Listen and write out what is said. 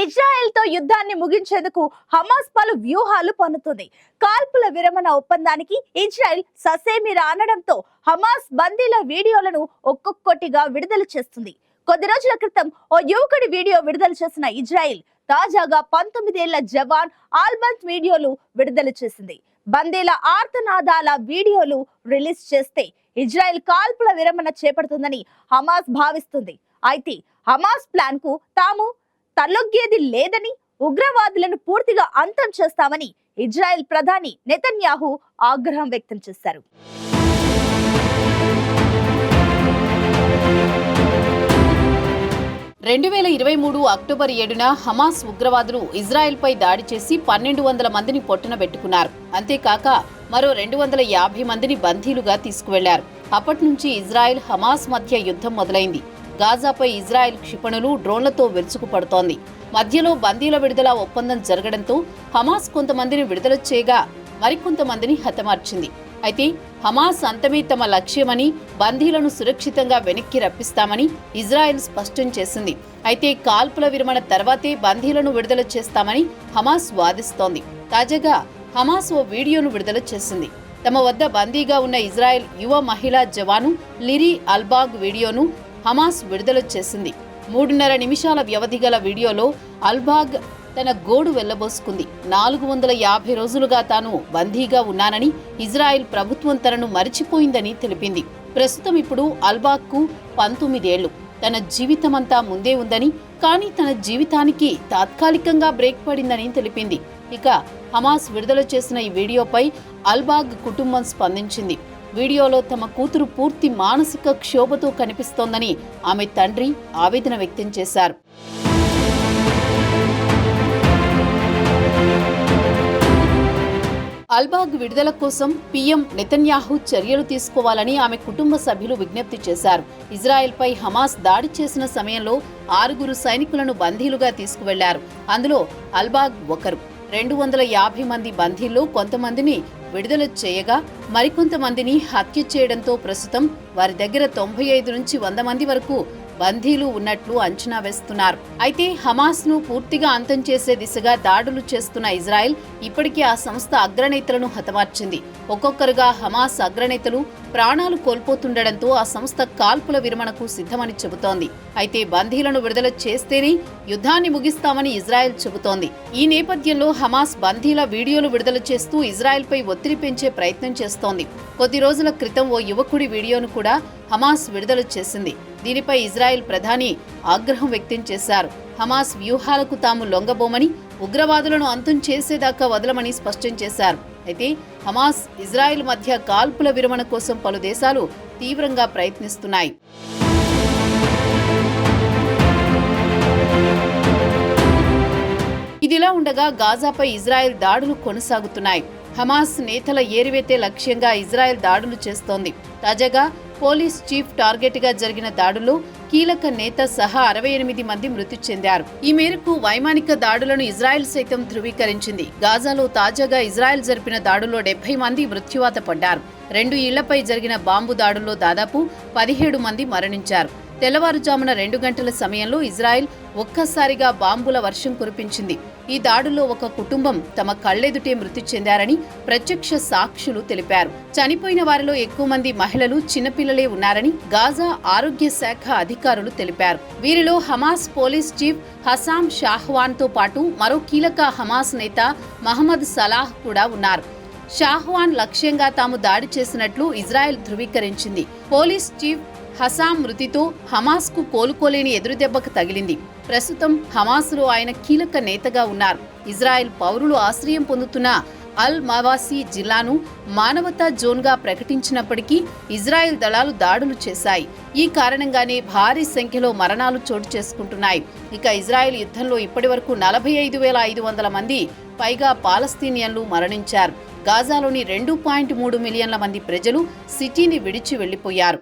ఇజ్రాయెల్తో యుద్ధాన్ని ముగించేందుకు హమాస్ పలు వ్యూహాలు పన్నుతుంది. కాల్పుల విరమణ ఒప్పందానికి ఇజ్రాయెల్ ససేమి రానడంతో హమాస్ బందీల వీడియోలను ఒక్కొక్కటిగా విడుదల చేస్తుంది. కొద్ది రోజుల క్రితం ఓ యువకుడి వీడియో విడుదల చేసిన ఇజ్రాయెల్ తాజాగా 19 ఏళ్ల జవాన్ ఆల్బన్స్ వీడియోలు విడుదల చేసింది. బందీల ఆర్తనాదాల వీడియోలు రిలీజ్ చేస్తే ఇజ్రాయెల్ కాల్పుల విరమణ చేపడుతుందని హమాస్ భావిస్తుంది. అయితే హమాస్ ప్లాన్ కు తాము తలొగ్గేది లేదని, ఉగ్రవాదులను పూర్తిగా అంతం చేస్తామని ఇజ్రాయెల్ ప్రధాని నెతన్యాహు ఆగ్రహం వ్యక్తం చేశారు. అక్టోబర్ 7న హమాస్ ఉగ్రవాదులు ఇజ్రాయెల్పై దాడి చేసి 1200 మందిని పొట్టన పెట్టుకున్నారు. అంతేకాక మరో 250 మందిని బందీలుగా తీసుకువెళ్లారు. అప్పటి నుంచి ఇజ్రాయెల్ హమాస్ మధ్య యుద్ధం మొదలైంది. గాజాపై ఇజ్రాయెల్ క్షిపణులు, డ్రోన్లతో విరుచుకుపడుతోంది. మధ్యలో బందీల విడుదల ఒప్పందం జరగడంతో హమాస్ కొంతమందిని విడుదల చేయగా మరికొంతమందిని హతమార్చింది. అయితే హమాస్ అంతమే తమ లక్ష్యమని, బందీలను సురక్షితంగా వెనక్కి రప్పిస్తామని ఇజ్రాయెల్ స్పష్టం చేసింది. అయితే కాల్పుల విరమణ తర్వాతే బందీలను విడుదల చేస్తామని హమాస్ వాదిస్తోంది. తాజాగా హమాస్ ఓ వీడియోను విడుదల చేసింది. తమ వద్ద బందీగా ఉన్న ఇజ్రాయెల్ యువ మహిళా జవాను లిరీ అల్బాగ్ వీడియోను హమాస్ విడుదల చేసింది. 3.5 నిమిషాల వ్యవధి గల వీడియోలో అల్బాగ్ తన గోడు వెళ్లబోసుకుంది. 450 రోజులుగా తాను బందీగా ఉన్నానని, ఇజ్రాయెల్ ప్రభుత్వం తనను మరిచిపోయిందని తెలిపింది. ప్రస్తుతం ఇప్పుడు అల్బాగ్కు 19 ఏళ్లు. తన జీవితమంతా ముందే ఉందని, కానీ తన జీవితానికి తాత్కాలికంగా బ్రేక్ పడిందని తెలిపింది. ఇక హమాస్ విడుదల చేసిన ఈ వీడియోపై అల్బాగ్ కుటుంబం స్పందించింది. వీడియోలో తమ కూతురు పూర్తి మానసిక క్షోభతో కనిపిస్తోందని ఆమె తండ్రి ఆవేదన వ్యక్తం చేశారు. అల్బాగ్ విడుదల కోసం పీఎం నెతన్యాహు చర్యలు తీసుకోవాలని ఆమె కుటుంబ సభ్యులు విజ్ఞప్తి చేశారు. ఇజ్రాయెల్పై హమాస్ దాడి చేసిన సమయంలో 6 సైనికులను బందీలుగా తీసుకువెళ్లారు. అందులో అల్బాగ్ ఒకరు. 250 మంది బందీల్లో కొంతమందిని విడుదల చేయగా మరికొంతమందిని హత్య చేయడంతో ప్రస్తుతం వారి దగ్గర 95 నుంచి 100 మంది వరకు బందీలు ఉన్నట్లు అంచనా వేస్తున్నారు. అయితే హమాస్ ను పూర్తిగా అంతం చేసే దిశగా దాడులు చేస్తున్న ఇజ్రాయెల్ ఇప్పటికే ఆ సంస్థ అగ్రనేతలను హతమార్చింది. ఒక్కొక్కరుగా హమాస్ అగ్రనేతలు ప్రాణాలు కోల్పోతుండటంతో ఆ సంస్థ కాల్పుల విరమణకు సిద్ధమని చెబుతోంది. అయితే బందీలను విడుదల చేస్తేనే యుద్ధాన్ని ముగిస్తామని ఇజ్రాయెల్ చెబుతోంది. ఈ నేపథ్యంలో హమాస్ బందీల వీడియోలు విడుదల చేస్తూ ఇజ్రాయెల్పై ఒత్తిడి పెంచే ప్రయత్నం చేస్తోంది. కొద్ది రోజుల క్రితం ఓ యువకుడి వీడియోను కూడా హమాస్ విడుదల చేసింది. దీనిపై ఇజ్రాయెల్ ప్రధాని ఆగ్రహం వ్యక్తం చేశారు. హమాస్ వ్యూహాలకు తాము లొంగబోమని, ఉగ్రవాదులను అంతం చేసేదాకా వదలమని స్పష్టం చేశారు. అయితే హమాస్, ఇజ్రాయెల్ మధ్య కాల్పుల విరమణ కోసం పలు దేశాలు తీవ్రంగా ప్రయత్నిస్తున్నాయి. ఇదిలా ఉండగా గాజాపై ఇజ్రాయెల్ దాడులు కొనసాగుతున్నాయి. హమాస్ నేతల ఏరివేతే లక్ష్యంగా ఇజ్రాయెల్ దాడులు చేస్తోంది. తాజాగా పోలీస్ చీఫ్ టార్గెట్గా జరిగిన దాడుల్లో కీలక నేత సహా 68 మంది మృతి చెందారు. ఈ మేరకు వైమానిక దాడులను ఇజ్రాయెల్ సైతం ధృవీకరించింది. గాజాలో తాజాగా ఇజ్రాయెల్ జరిపిన దాడుల్లో 70 మంది మృత్యువాత పడ్డారు. 2 ఇళ్లపై జరిగిన బాంబు దాడుల్లో దాదాపు 17 మంది మరణించారు. తెల్లవారుజామున 2 గంటల సమయంలో ఇజ్రాయెల్ ఒక్కసారిగా బాంబుల వర్షం కురిపించింది. ఈ దాడుల్లో ఒక కుటుంబం తమ కళ్లెదుటే మృతి చెందారని ప్రత్యక్ష సాక్షులు తెలిపారు. చనిపోయిన వారిలో ఎక్కువ మంది మహిళలు, చిన్నపిల్లలే ఉన్నారని గాజా ఆరోగ్య శాఖ అధికారులు తెలిపారు. వీరిలో హమాస్ పోలీస్ చీఫ్ హసామ్ షాహ్వాన్తో పాటు మరో కీలక హమాస్ నేత మహమ్మద్ సలాహ్ కూడా ఉన్నారు. షాహ్వాన్ లక్ష్యంగా తాము దాడి చేసినట్లు ఇజ్రాయెల్ ధృవీకరించింది. పోలీస్ చీఫ్ హసామ్ మృతితో హమాస్ కు కోలుకోలేని ఎదురుదెబ్బకు తగిలింది. ప్రస్తుతం హమాస్ లో ఆయన కీలక నేతగా ఉన్నారు. ఇజ్రాయెల్ పౌరులు ఆశ్రయం పొందుతున్న అల్ మవాసి జిల్లాను మానవతా జోన్గా ప్రకటించినప్పటికీ ఇజ్రాయెల్ దళాలు దాడులు చేశాయి. ఈ కారణంగానే భారీ సంఖ్యలో మరణాలు చోటు చేసుకుంటున్నాయి. ఇక ఇజ్రాయెల్ యుద్ధంలో ఇప్పటివరకు 45,500 మంది పైగా పాలస్తీనియన్లు మరణించారు. గాజాలోని 2.3 మిలియన్ల మంది ప్రజలు సిటీని విడిచి వెళ్లిపోయారు.